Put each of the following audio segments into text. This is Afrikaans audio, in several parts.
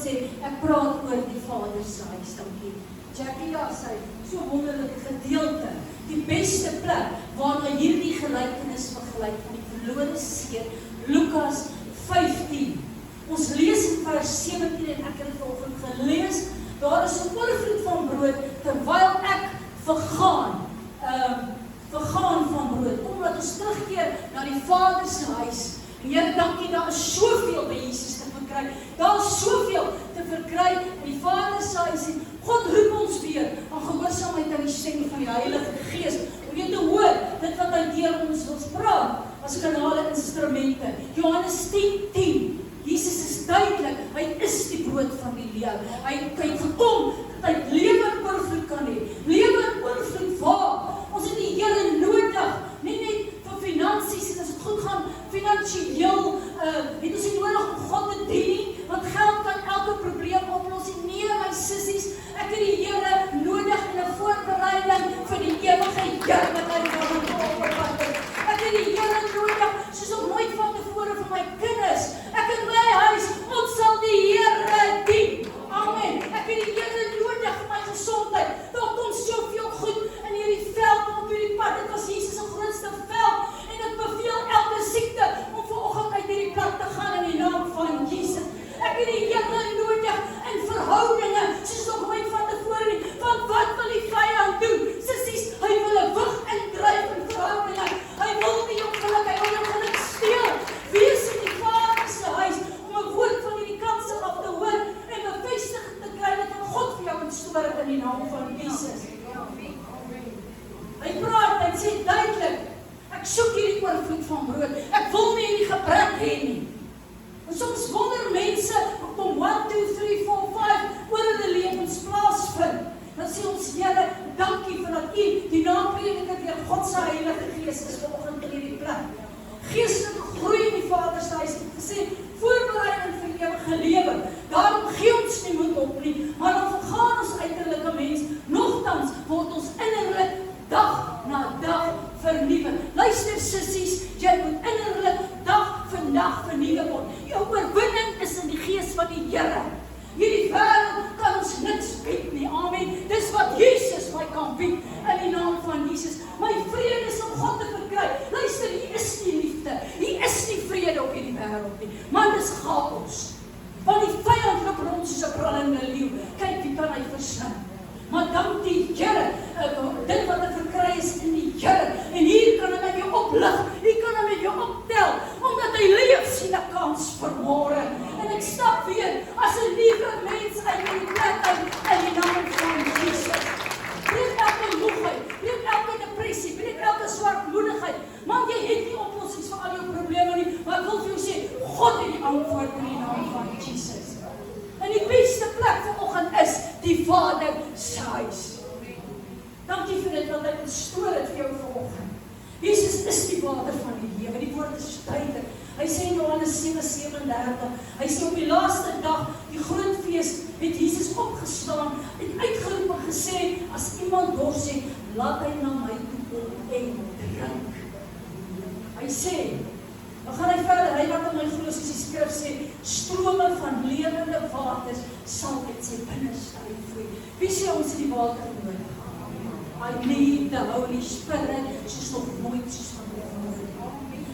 sê, ek praat oor die Vader se huis, dankie. Jackie, ja, sy, so wonderlike gedeelte, die beste plek, waarna hierdie gelykenis vergelyk van die verlore seun, Lukas 15. Ons lees in vers 17 en ek het dit vanoggend gelees, daar is 'n oorvloed van brood, terwyl ek vergaan van brood, omdat ons terugkeer na die Vader se huis. En Here, dankie, daar is soveel by Jesus te verkry, daar is soveel te verkry in die Vader se huis, en God roep ons weer aan gehoorsaamheid aan die stem van die Heilige Gees, om jy te hoor, dit wat hy deur ons wil praat, as kanale instrumente. Johannes 10:10, Jesus is duidelik, hy is die brood van die lewe. Hy het gekom, dat hy lewe in oorvloed kan hê. Lewe in oorvloed waar? Ons het die Here nodig, nie net vir finansies, en as dit goed gaan, finansieel, het ons nie nodig om God te dien nie, want geld kan elke probleem oplos. Nee, my sissies, ek het die Here nodig in 'n voorbereiding vir die ewige Here wat hy wil opvat. Ek het die Here nodig, soos nog nooit van tevore vir my kinders. Ek in my huis, ons sal die Here dien. Amen. Ek het die Here nodig vir my gesondheid. Daar kom soveel goed in hierdie veld op hierdie pad. Dit was Jesus se grootste veld. En ek beveel elke siekte om vanoggend uit hierdie pad te gaan in die naam van Jesus. Ek het die Here nodig in verhoudinge, soos nog nooit van tevore nie. Want wat wil die vyand doen? Sissies, hy wil 'n wig indryf in verhoudinge. Hy wil nie jou geluk, hy wil jou geluk steel. Wees in die Vader se huis om 'n woord van hierdie kansel af te hoor en bevestiging te kry dat God vir jou instoor in die naam van Jesus. Hy praat, hy sê duidelik, ek soek hierdie oorvloed van brood. Ek wil nie hierdie gebrek hê nie. En soms wonder mense, kom 1, 2, 3, 4, 5, oor hulle lewens plaasvind. Dan sê ons, Here, dankie vir dat U, die naprediker deur God se Heilige Gees is vanoggend in hierdie plek. Geestelike groei in die Vader se huis, het gesê, voorbereiding vir die ewige lewe. Daarom gee ons nie moed op nie, maar dan vergaan ons uiterlike mens, nogtans word ons innerlik dag na dag vernuwe. Luister sissies, jy moet innerlik dag vir dag vernuwe word. Jou oorwinning is in die gees van die Here. Hierdie wêreld kan ons niks bied nie, amen. Dis wat Jesus my kan bied, in die naam van Jesus. My vrede is om God te verkry. Luister, hier is nie liefde, hier is nie vrede op hierdie wêreld nie, maar dis chaos. Want die vyand loop rond soos 'n brandende leeu. Kyk, wie kan hy verslaan? Maar dank die Here, dit wat ek verkry is in die Here. En hier kan hy met jou oplig, hier kan hy met jou optel, omdat hy leef, sien 'n kans vir môre. En ek stap weer as 'n nuwe mens uit die plek uit, in die naam van Jesus. Breek elke moegheid, breek elke depressie, breek elke swartmoedigheid. Man, jy het nie oplossings vir al jou probleme nie, maar ek wil vir jou sê, God het die antwoord in die naam van Jesus. En die beste plek vanoggend is die Vader se huis. Dankie vir dit wat hy gestoor het vir jou vanoggend. Jesus is die Vader van die lewe. Die woord is duidelik. Hy sê in Johannes 7:37, hy sê op die laaste dag, die groot fees, het Jesus opgestaan en uitgeroep en gesê, as iemand dors het, laat hy na my toe kom en drink. Hy sê, dan gaan hy verder, hy wat in my glo, soos die skrif sê, strome van lewende waters sal uit sy binneste uitvloei. Wie sê ons het die water nodig? I need the Holy Spirit, soos nog nooit soos van tevore.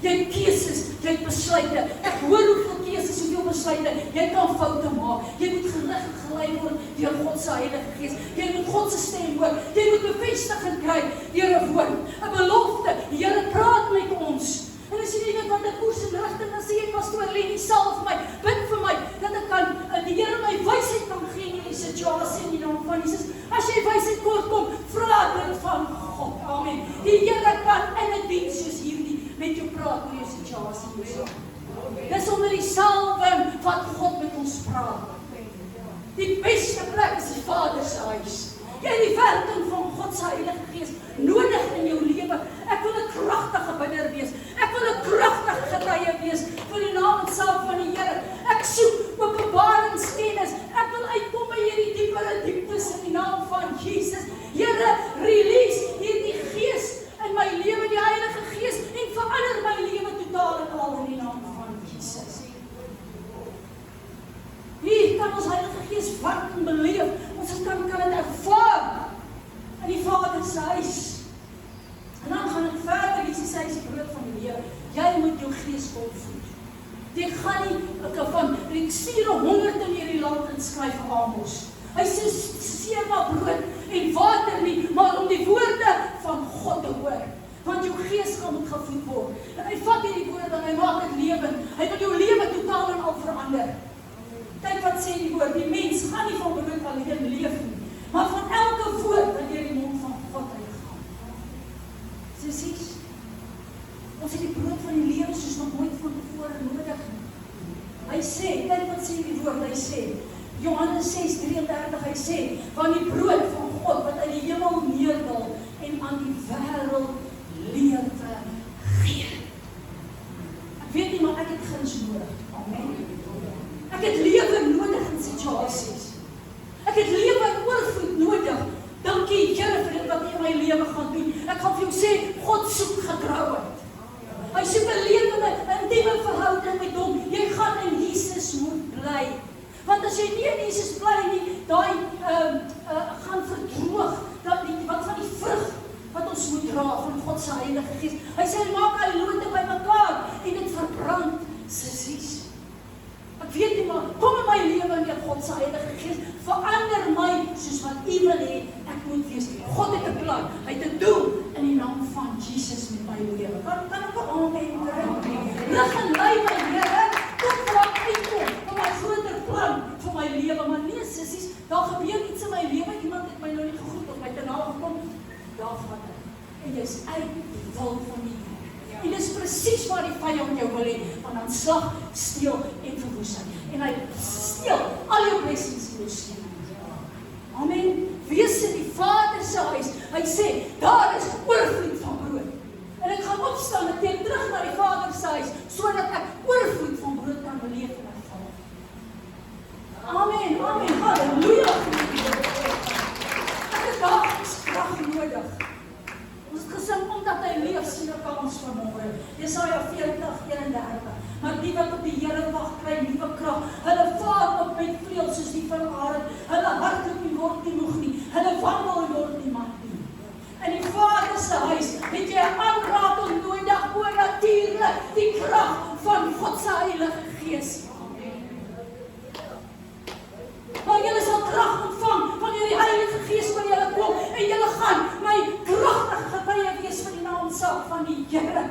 Jy het keuses, jy het besluite. Ek hoor hoeveel keuses, hoeveel besluite. Jy kan foute maak. Jy moet gerig en gelei word deur God se Heilige Gees. Jy moet God se stem hoor. Jy moet bevestiging kry deur 'n woord, 'n belofte. Die Here praat met ons. En as jy nie weet wat 'n koers en rigting, dan sê jy, pastoor Leni, salf my, bid vir my, dat ek kan, die Here my wysheid kan gee in hierdie situasie in die naam van Jesus. As jy wysheid kort kom, vra dit van God. Amen. Die Here kan in 'n diens soos hierdie met jou praat oor jou situasie hierso. Dis onder die salwing wat God met ons praat. Die beste plek is die Vader se huis. Jy het die werking van God se Heilige Gees nodig in jou lewe. Ek wil 'n kragtige bidder wees. Ek wil 'n kragtige getuie wees vir die naam en self van die Here. Ek soek openbaringskennis. Ek wil uitkom by hierdie diepere dieptes in die naam van Jesus. Here, release hierdie Gees in my lewe, die Heilige Gees, en verander my lewe totaal en al in die naam van Jesus. Wie kan kan ons Heilige Gees werk en beleef. Ons kan dit ervaar in die Vader se huis. En dan gaan dit verder, Jesus sê, die brood van die lewe. Jy moet jou gees opvoed. Jy gaan nie van, ek stuur 100 in hierdie land en skryf Amos. Hy sê, seer maar brood en water nie, maar om die woorde van God te hoor. Want jou gees gaan moet gevoed word. En hy vat hierdie woorde en hy maak het lewend. Hy wil jou lewe totaal en al verander. Kyk wat sê die woord, die mens gaan nie van brood alleen leef nie, maar van elke woord wat deur die mond van God uitgaan. Sissies, ons het die brood van die lewe soos nog nooit van tevore nodig nie. Hy sê, kyk wat sê die woord, hy sê, Johannes 6:33, hy sê, van die brood van God wat uit die hemel neerdal en aan die wêreld lewe gee. Ek weet nie, maar ek het guns nodig. Amen. Ek het lewe nodig in situasies. Ek het lewe in oorvloed nodig. Dankie Here vir dit wat U in my lewe gaan doen. Ek gaan vir jou sê, God soek getrouheid. Hy soek 'n lewende, intieme verhouding met hom. Jy gaan in Jesus moet bly. Want as jy nie in Jesus bly nie, daai gaan verdroog, wat van die vrug wat ons moet dra van God se Heilige Gees. Hy sê, maak hy lote by mekaar en dit verbrand, sissies. Ek weet nie, maar kom in my lewe met God se Heilige Gees, verander my soos wat U wil hê ek moet wees. God het 'n plan, hy het 'n doel in die naam van Jesus met my lewe. Kan ek op amen kry? Lig en lei my Here, kom raak uitkom van my groter plan vir my lewe. Maar nee, sissies, daar gebeur iets in my lewe, iemand het my nou nie gegroet of my te na gekom, daar vat ek. En jy's uit die wil van die Here. En dis presies waar die vyand jou wil hê, van aanslag, steel en verwoesting. En hy steel al jou blessings en jou seëning. Amen. Wees in die Vader se huis. Hy sê, daar is oorvloed van brood. En ek gaan opstaan en teen terug na die Vader se huis, sodat ek oorvloed van brood kan beleef in my Vader. Amen, amen, halleluja. Ek het daagliks krag nodig. Ons het gesing, omdat hy leef, sien 'n kans vanmôre. Jesaja 40:31. Maar die wat op die Here wag, kry nuwe krag. Hulle vaar op met vleuels soos die van arend. Hulle hardloop en word nie moeg nie. Hulle wandel en word nie mat nie. In die Vader se huis het jy 'n aanraking nodig oor natuurlik die krag van God se Heilige Gees. Maar julle sal krag ontvang wanneer die Heilige Gees by julle kom en julle gaan my kragtige getuie wees van die naamsaak van die Here.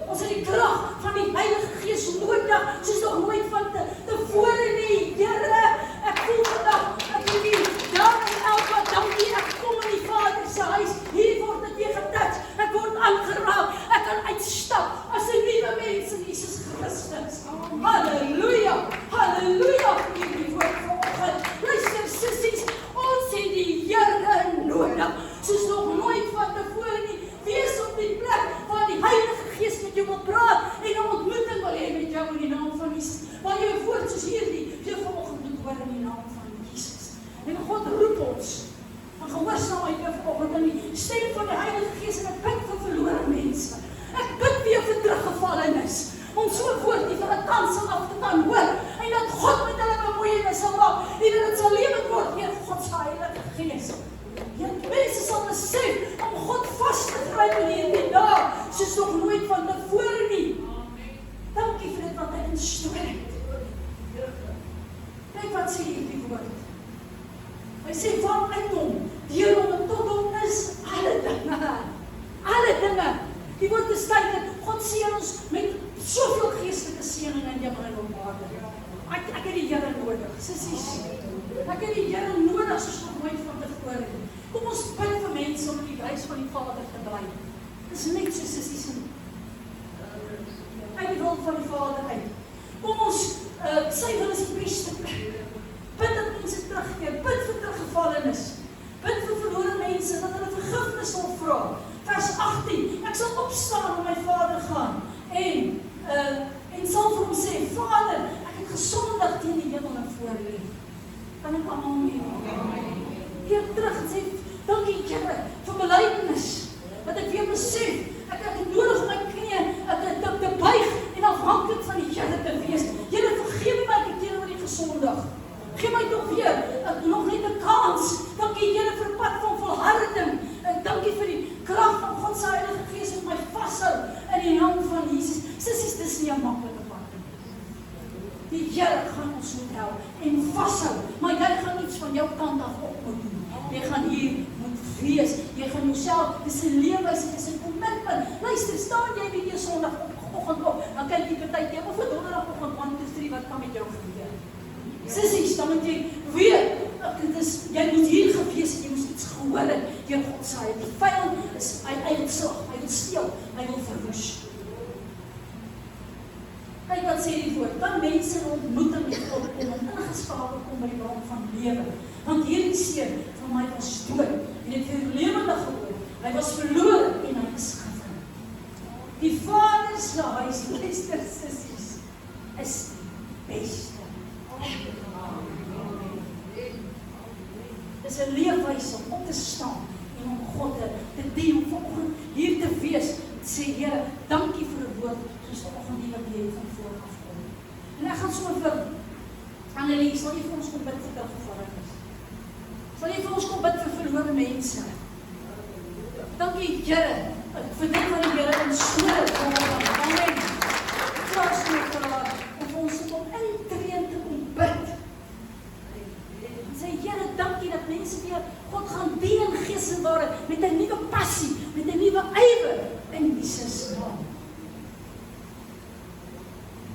Ons het die krag van die Heilige Gees nodig, soos nog nooit van tevore nie. Here, ek voel vandag, ek weet nie, daar en elke dankie, ek kom in die Vader se huis, hier word dit weer getouch, ek word aangeraak, ek kan uitstap as 'n nuwe mens in Jesus Christus. Halleluja, halleluja, vir die woord vanoggend. Luister sissies, ons het die Here nodig, soos nog nooit van tevore nie. Wees op die plek waar die Heilige Gees met jou wil praat en 'n ontmoeting wil hê met jou in die naam van Jesus. Waar jy 'n woord soos hierdie jy vanoggend moet hoor in die naam van Jesus. En God roep ons van gehoorsaamheid vanoggend in die stem van die Heilige Gees en ek bid vir verlore mense. Ek bid weer vir teruggevallenes om so 'n woord nie vir 'n kans af te kan hoor en dat God met hulle bemoeienis sal maak en dat dit sal lewend word deur God se Heilige Gees. Ja, mense sal besef om God vas te gryp in hierdie dae, soos nog nooit van tevore nie. Dankie vir dit wat hy instoor het. Kyk wat sê hierdie woord. Hy sê vanuit hom, deur hom en tot hom is alle dinge. Alle dinge. Die woord beskryf dat God seën ons met soveel geestelike seëninge in hemel en op aarde. Ek het die Here nodig, sissies. Ek het die Here nodig soos nog nooit van tevore nie. Kom ons bid vir mense om in die huis van die Vader te bly. Dis net so sissies uit die wil van die Vader uit. Kom ons sy wil is die beste plek. Bid dat mense terugkeer, bid vir teruggevallenes. Bid vir verlore mense, dat hulle vergifnis sal vra. Vers 18, ek sal opstaan en my Vader gaan en sal vir hom sê, Vader, ek het gesondig teen die hemel en voor U. Kan ek almal mee? Keer terug en sê, dankie Here vir belydenis, wat ek weer besef, ek het nodig om my knieë te buig en afhanklik van die Here te wees. Here, vergewe my, ek het teenoor U gesondig. Gee my tog weer, nog net 'n kans. Dankie Here vir 'n pad van volharding. Dankie vir die krag van God se Heilige Gees wat my vashou in die naam van Jesus. Sissies, dis nie 'n maklike pad nie. Die Here gaan ons moet help en vashou, maar jy gaan iets van jou kant af op moet doen. Jy gaan hier moet wees, jy gaan jouself, dis 'n leefwyse, dis 'n commitment. Luister, staan jy weer hier Sondagoggend op, dan kyk jy partykeer of vir Donderdagoggend 1, 2, 3, wat kan met jou gebeur? Sissies, dan moet jy weet, jy moet hier gewees het, jy moet iets gehoor het, deur God se Heilige. Die vyand is, hy wil slag, hy wil steel, hy wil verwoes. Kyk wat sê die woord, kan mense ontmoeting met God en ingeskakel kom by die bron van lewe. Want hierdie seun van my was dood en het weer lewendig geword. Hy was verlore en hy is gevind. Die Vader se huis, luister sissies, is die beste. Dis 'n leefwyse om op te staan en om God te dien, om vanoggend hier te wees, sê Here, dankie vir 'n woord soos vanoggend die wat jy van voor af kom. En ek gaan sommer vir Annelies, sal jy vir ons kom bid vir teruggevallenes? Sal jy vir ons kom bid vir verlore mense? Dankie Here, vir dit wat die Here in skool kom. Amen. Vras net vir haar om vir ons te kom intree en te kom bid. En sê Here, dankie dat mense weer God gaan dien in gees en waarheid met 'n nuwe passie, met 'n nuwe ywer in Jesus naam.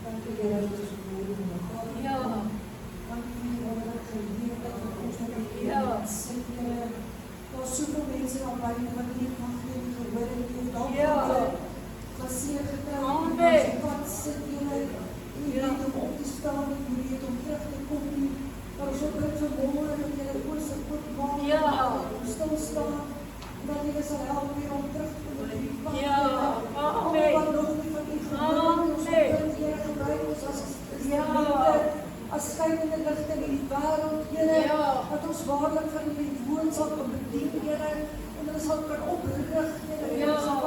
Dankie Here dat ons woorde mag. Ja. Dankie Here dat jy dat ons net Ja. sê Here, daar's soveel mense daar buite wat nie mag nie gehoor het nie. Dankie Ja. geseën getel. Amen. Wat sit Here nie weet om op te staan en nie weet om terug te kom nie. Maar ons wil bid vir môre dat jy oor se goed maak. Ja. Om stil staan. Dat jy sal help weer om terug te kom op die pad. Ja. Amen. Wat nog nie van u gehoor het, ons Amen. wil Here gebruik ons as Ja. as skynende ligte in die wêreld, Here, Ja. dat ons waarlik van u boodskap kan bedien, Here, en ons sal kan oprig, Here, en Ja. ons sal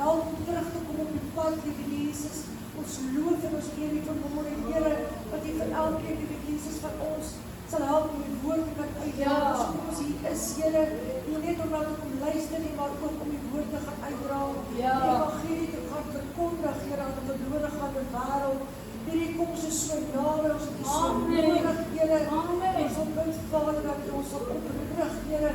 help om terug te kom op die pad, Liewe Jesus. Ons loof en ons eer u vanmôre, Here, dat u vir elkeen, Liewe Jesus, van ons sal help om die woord te kan uitdra. Ja. As ons hier is, Here, nie net om nou te kom luister nie, maar ook om die woord te gaan uitdra. Ja. Die evangelie te gaan verkondig, Here, aan die verlore gaande wêreld. Hierdie kom so nader, ons het u so Amen. nodig, Here. Amen. Ons sal bid, Vader, dat u ons sal oprig, Here,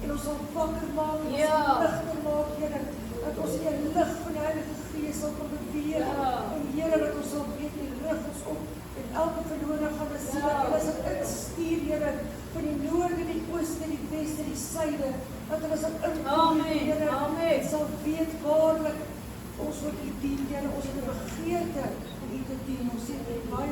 en ons sal wakker maak, en ons Ja. sal ligter maak, Here, dat ons die lig van die Heilige Gees sal kan beweeg, Ja. en Here, dat ons sal weet, u rig ons op, en elke verlore gaande siel, Ja. dat hulle sal instuur, Here, van die noorde, die ooste, die weste, die suide, dat hulle sal inkom, Amen. Here, Amen. en sal weet waarlik, ons wil u dien, Here, ons het 'n begeerte om u te dien, ons sê, baie